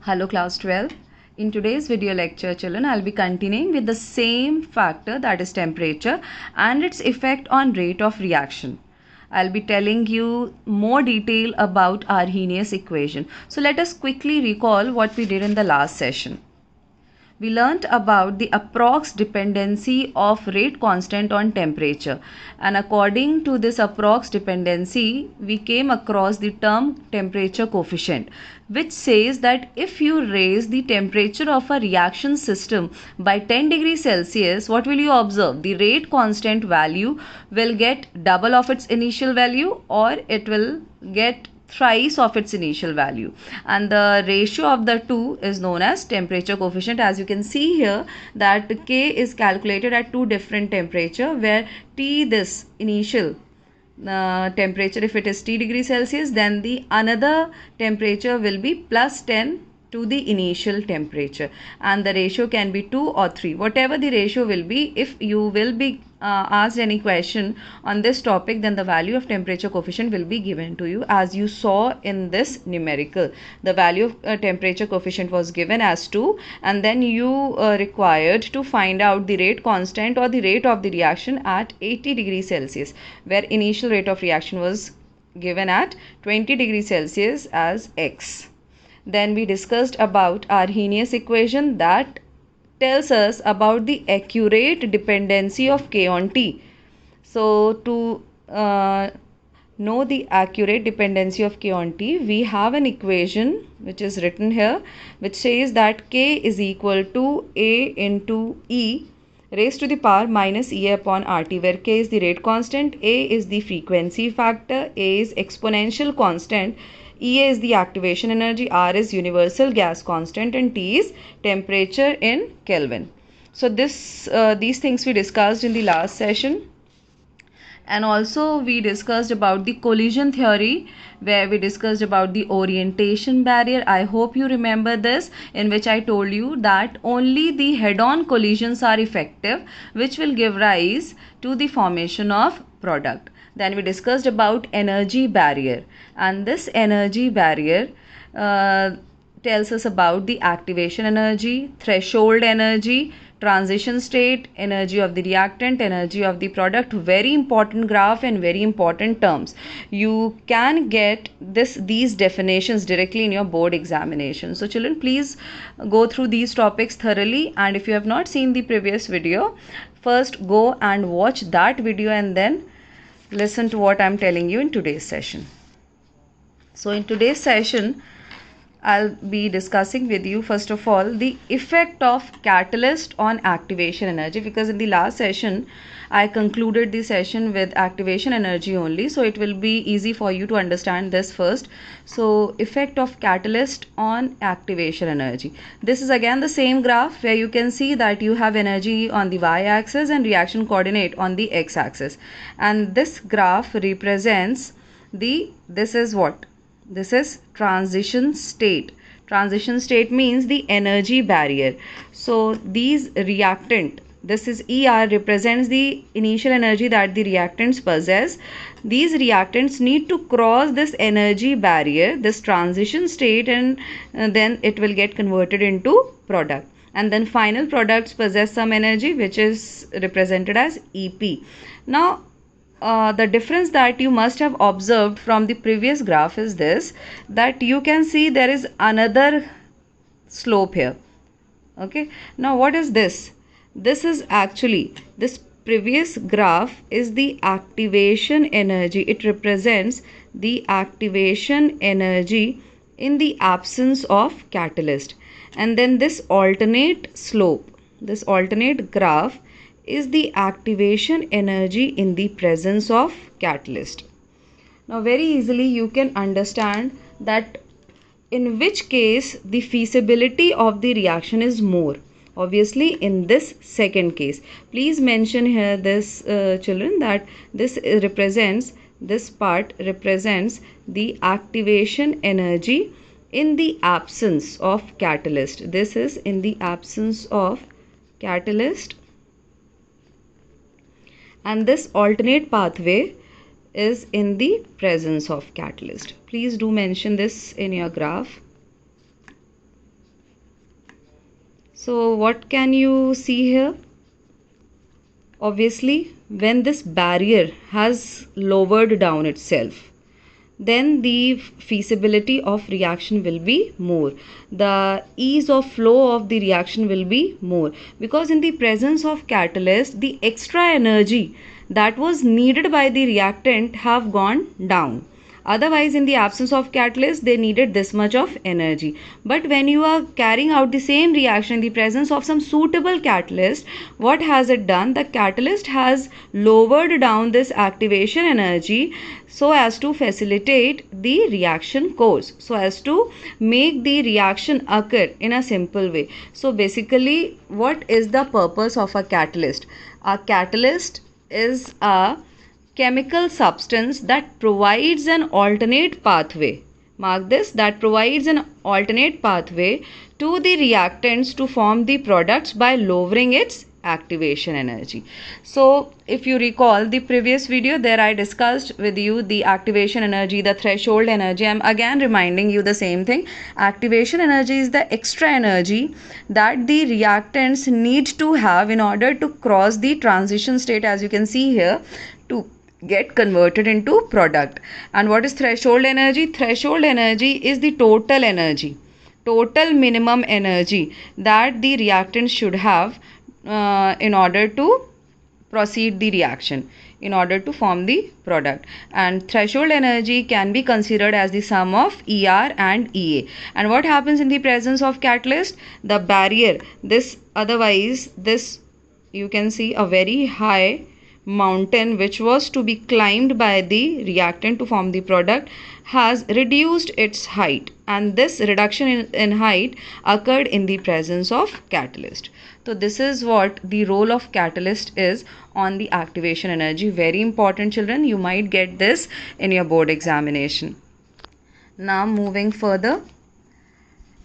Hello class 12. In today's video lecture, children, I'll be continuing with the same factor, that is temperature, and its effect on rate of reaction. I'll be telling you more detail about Arrhenius equation. So let us quickly recall what we did in the last session. We learnt about the approx dependency of rate constant on temperature, and according to this approx dependency we came across the term temperature coefficient, which says that if you raise the temperature of a reaction system by 10 degrees Celsius, what will you observe? The rate constant value will get double of its initial value, or it will get thrice of its initial value, and the ratio of the two is known as temperature coefficient. As you can see here that K is calculated at two different temperature, where T, this initial temperature, if it is T degree Celsius, then the another temperature will be plus 10 to the initial temperature, and the ratio can be 2 or 3, whatever the ratio will be. If you will be asked any question on this topic, then the value of temperature coefficient will be given to you, as you saw in this numerical. The value of temperature coefficient was given as 2, and then you required to find out the rate constant or the rate of the reaction at 80 degrees Celsius, where initial rate of reaction was given at 20 degrees Celsius as x. Then we discussed about Arrhenius equation that tells us about the accurate dependency of K on T. So to know the accurate dependency of K on T, we have an equation which is written here, which says that K is equal to A into E raised to the power minus E upon RT, where K is the rate constant, A is the frequency factor, A is exponential constant, EA is the activation energy, R is universal gas constant, and T is temperature in Kelvin. So these things we discussed in the last session. And also we discussed about the collision theory, where we discussed about the orientation barrier. I hope you remember this, in which I told you that only the head-on collisions are effective, which will give rise to the formation of product. Then we discussed about energy barrier, and this energy barrier tells us about the activation energy, threshold energy, transition state, energy of the reactant, energy of the product. Very important graph and very important terms. You can get these definitions directly in your board examination. So children, please go through these topics thoroughly, and if you have not seen the previous video, first go and watch that video and then listen to what I am telling you in today's session. So in today's session, I'll be discussing with you first of all the effect of catalyst on activation energy, because in the last session I concluded the session with activation energy only, so it will be easy for you to understand this first. So effect of catalyst on activation energy. This is again the same graph, where you can see that you have energy on the y-axis and reaction coordinate on the x-axis, and this graph represents this is what? This is transition state. Transition state means the energy barrier. So these reactant, this is ER, represents the initial energy that the reactants possess. These reactants need to cross this energy barrier, this transition state, and then it will get converted into product. And then final products possess some energy, which is represented as EP. Now the difference that you must have observed from the previous graph is this, that you can see there is another slope here. Okay, now what is this? This is actually, this previous graph is the activation energy. It represents the activation energy in the absence of catalyst, and then this alternate slope, this alternate graph is the activation energy in the presence of catalyst. Now very easily you can understand that in which case the feasibility of the reaction is more. Obviously in this second case. Please mention here this children, that this represents, this part represents the activation energy in the absence of catalyst. This is in the absence of catalyst, and this alternate pathway is in the presence of catalyst. Please do mention this in your graph. So what can you see here? Obviously, when this barrier has lowered down itself, then the feasibility of reaction will be more. The ease of flow of the reaction will be more, because in the presence of catalyst, the extra energy that was needed by the reactant have gone down. Otherwise, in the absence of catalyst, they needed this much of energy. But when you are carrying out the same reaction in the presence of some suitable catalyst, what has it done? The catalyst has lowered down this activation energy so as to facilitate the reaction course, so as to make the reaction occur in a simple way. So basically, what is the purpose of a catalyst? A catalyst is a chemical substance that provides an alternate pathway. Mark this, that provides an alternate pathway to the reactants to form the products by lowering its activation energy. So if you recall the previous video, there I discussed with you the activation energy, the threshold energy. I'm again reminding you the same thing. Activation energy is the extra energy that the reactants need to have in order to cross the transition state, as you can see here, to get converted into product. And what is threshold energy? Threshold energy is the total energy, total minimum energy that the reactant should have in order to proceed the reaction, in order to form the product. And threshold energy can be considered as the sum of ER and EA. And what happens in the presence of catalyst? The barrier, this otherwise this, you can see a very high mountain which was to be climbed by the reactant to form the product, has reduced its height, and this reduction in height occurred in the presence of catalyst. So this is what the role of catalyst is on the activation energy. Very important, children. You might get this in your board examination. Now moving further,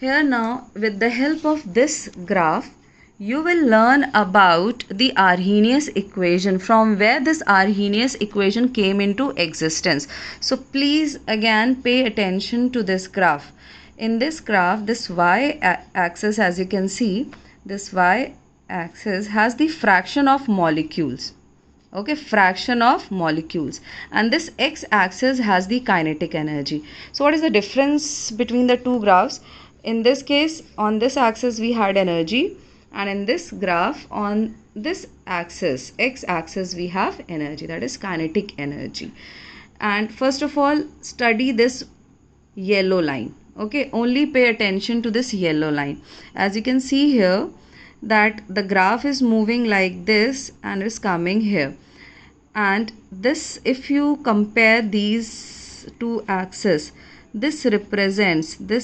here now with the help of this graph, you will learn about the Arrhenius equation, from where this Arrhenius equation came into existence. So please again pay attention to this graph. In this graph, this y-axis, as you can see, this y-axis has the fraction of molecules. Okay, fraction of molecules, and this x-axis has the kinetic energy. So what is the difference between the two graphs? In this case, on this axis we had energy, and in this graph, on this axis, x-axis, we have energy, that is kinetic energy. And first of all, study this yellow line. Okay, only pay attention to this yellow line. As you can see here, that the graph is moving like this and is coming here. And this, if you compare these two axes, this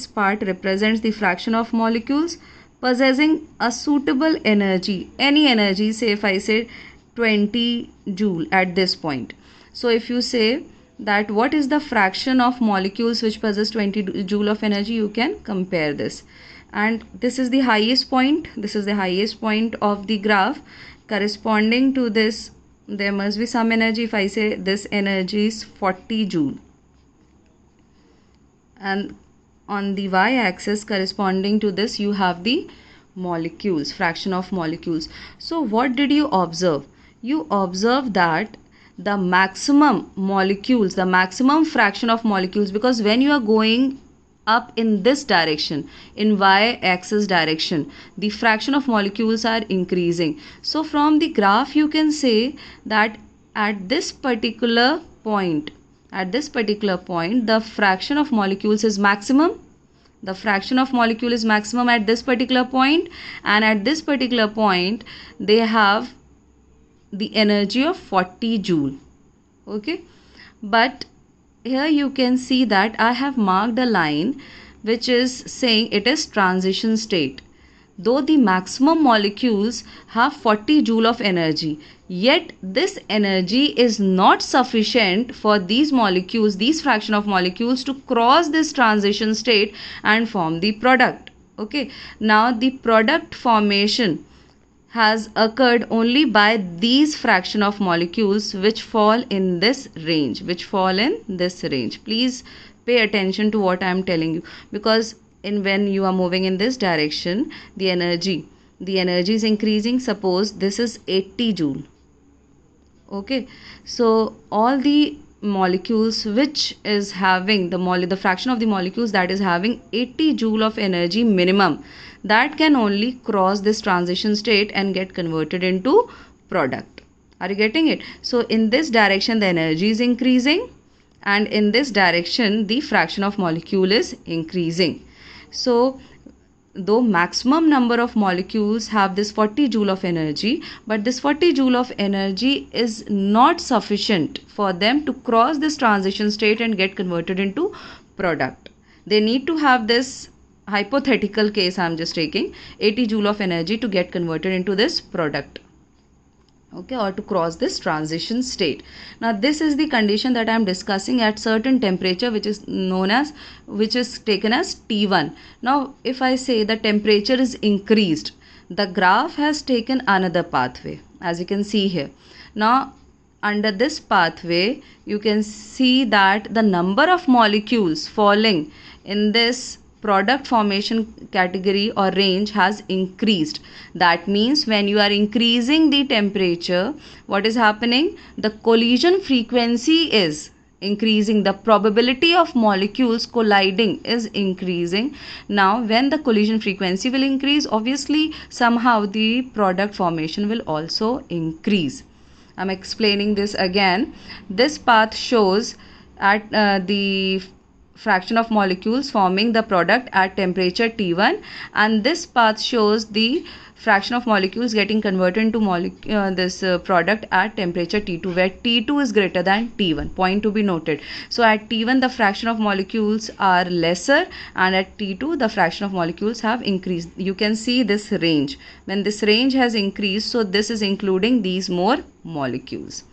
part represents the fraction of molecules possessing a suitable energy, any energy, say if I say 20 joule at this point. So if you say that what is the fraction of molecules which possess 20 joule of energy, you can compare this. And this is the highest point, this is the highest point of the graph. Corresponding to this, there must be some energy. If I say this energy is 40 joule, and on the y-axis corresponding to this, you have the molecules, fraction of molecules. So what did you observe? You observe that the maximum molecules, the maximum fraction of molecules, because when you are going up in this direction, in y-axis direction, the fraction of molecules are increasing. So from the graph you can say that at this particular point, the fraction of molecules is maximum. The fraction of molecule is maximum at this particular point, and at this particular point they have the energy of 40 joule. Okay, but here you can see that I have marked a line which is saying it is transition state. Though the maximum molecules have 40 joule of energy, yet this energy is not sufficient for these molecules, these fraction of molecules, to cross this transition state and form the product. Okay, now the product formation has occurred only by these fraction of molecules which fall in this range, Please pay attention to what I am telling you, because when you are moving in this direction, the energy the energy is increasing. Suppose this is 80 joule. Okay, so all the molecules which is having the fraction of the molecules that is having 80 joule of energy minimum, that can only cross this transition state and get converted into product. Are you getting it? So in this direction the energy is increasing, and in this direction the fraction of molecule is increasing. So though maximum number of molecules have this 40 joule of energy, but this 40 joule of energy is not sufficient for them to cross this transition state and get converted into product. They need to have this hypothetical case, I am just taking 80 joule of energy to get converted into this product. Okay, or to cross this transition state. Now this is the condition that I am discussing at certain temperature, which is taken as T1. Now if I say the temperature is increased, the graph has taken another pathway, as you can see here. Now under this pathway you can see that the number of molecules falling in this product formation category or range has increased. That means when you are increasing the temperature, what is happening? The collision frequency is increasing, the probability of molecules colliding is increasing. Now when the collision frequency will increase, obviously somehow the product formation will also increase. I'm explaining this again. This path shows at the fraction of molecules forming the product at temperature T1, and this path shows the fraction of molecules getting converted into product at temperature T2, where T2 is greater than T1. Point to be noted. So at T1 the fraction of molecules are lesser, and at T2 the fraction of molecules have increased. You can see this range. When this range has increased, so this is including these more molecules.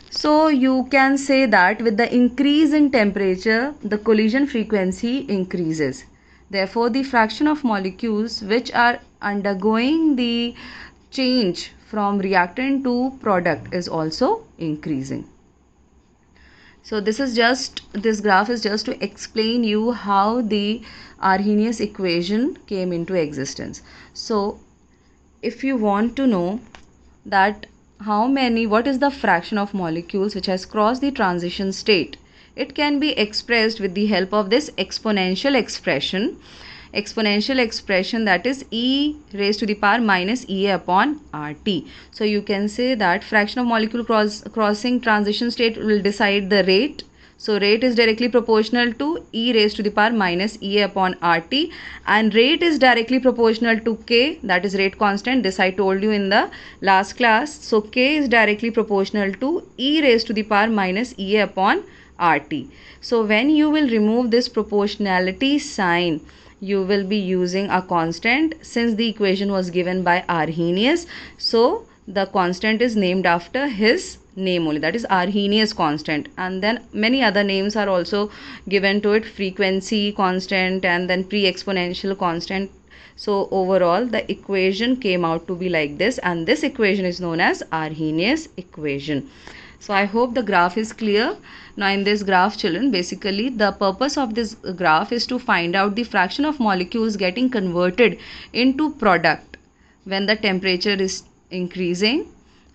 So you can say that with the increase in temperature, the collision frequency increases. Therefore, the fraction of molecules which are undergoing the change from reactant to product is also increasing. So this graph is just to explain you how the Arrhenius equation came into existence. So if you want to know that what is the fraction of molecules which has crossed the transition state, it can be expressed with the help of this exponential expression that is e raised to the power minus Ea upon RT. So you can say that fraction of molecule crossing transition state will decide the rate. So rate is directly proportional to e raised to the power minus Ea upon RT, and rate is directly proportional to k, that is rate constant. This I told you in the last class. So k is directly proportional to e raised to the power minus Ea upon RT. So when you will remove this proportionality sign, you will be using a constant. Since the equation was given by Arrhenius, so the constant is named after his name only, that is Arrhenius constant. And then many other names are also given to it, frequency constant and then pre-exponential constant. So overall the equation came out to be like this, and this equation is known as Arrhenius equation. So I hope the graph is clear. Now in this graph, children, basically the purpose of this graph is to find out the fraction of molecules getting converted into product when the temperature is increasing,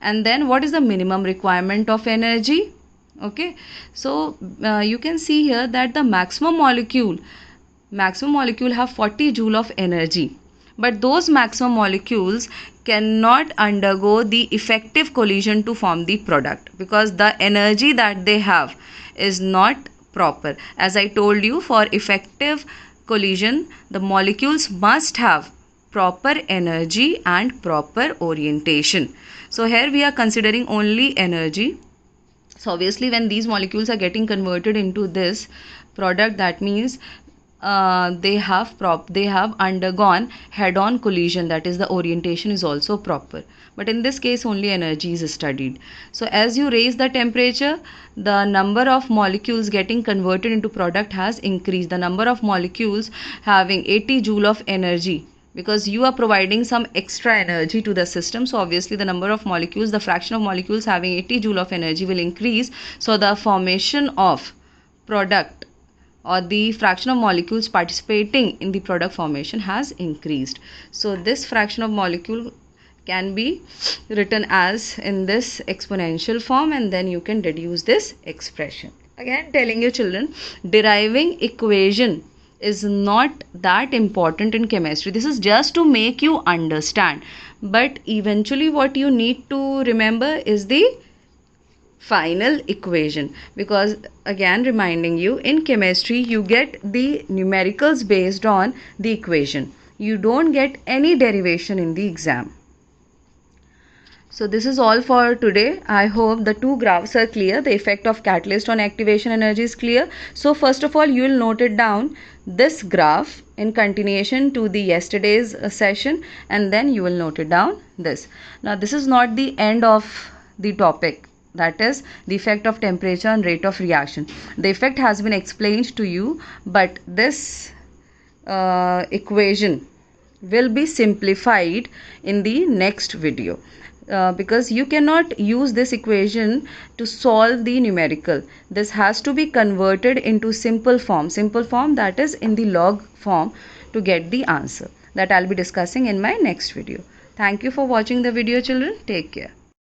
and then what is the minimum requirement of energy. Okay, so you can see here that the maximum molecule have 40 joule of energy, but those maximum molecules cannot undergo the effective collision to form the product because the energy that they have is not proper. As I told you, for effective collision the molecules must have proper energy and proper orientation. So here we are considering only energy. So obviously when these molecules are getting converted into this product, that means they have undergone head-on collision, that is the orientation is also proper. But in this case only energy is studied. So as you raise the temperature, the number of molecules getting converted into product has increased. The number of molecules having 80 joule of energy, because you are providing some extra energy to the system, so obviously the number of molecules, the fraction of molecules having 80 joule of energy will increase. So the formation of product or the fraction of molecules participating in the product formation has increased. So this fraction of molecule can be written as in this exponential form, and then you can deduce this expression. Again telling you children, deriving equation is not that important in chemistry. This is just to make you understand, but eventually what you need to remember is the final equation, because again reminding you, in chemistry you get the numericals based on the equation. You don't get any derivation in the exam. So this is all for today. I hope the two graphs are clear. The effect of catalyst on activation energy is clear. So first of all, you will note it down, this graph in continuation to the yesterday's session, and then you will note it down this. Now this is not the end of the topic, that is the effect of temperature and rate of reaction. The effect has been explained to you, but this equation will be simplified in the next video. Because you cannot use this equation to solve the numerical. This has to be converted into simple form, that is in the log form, to get the answer, that I'll be discussing in my next video. Thank you for watching the video children. Take care.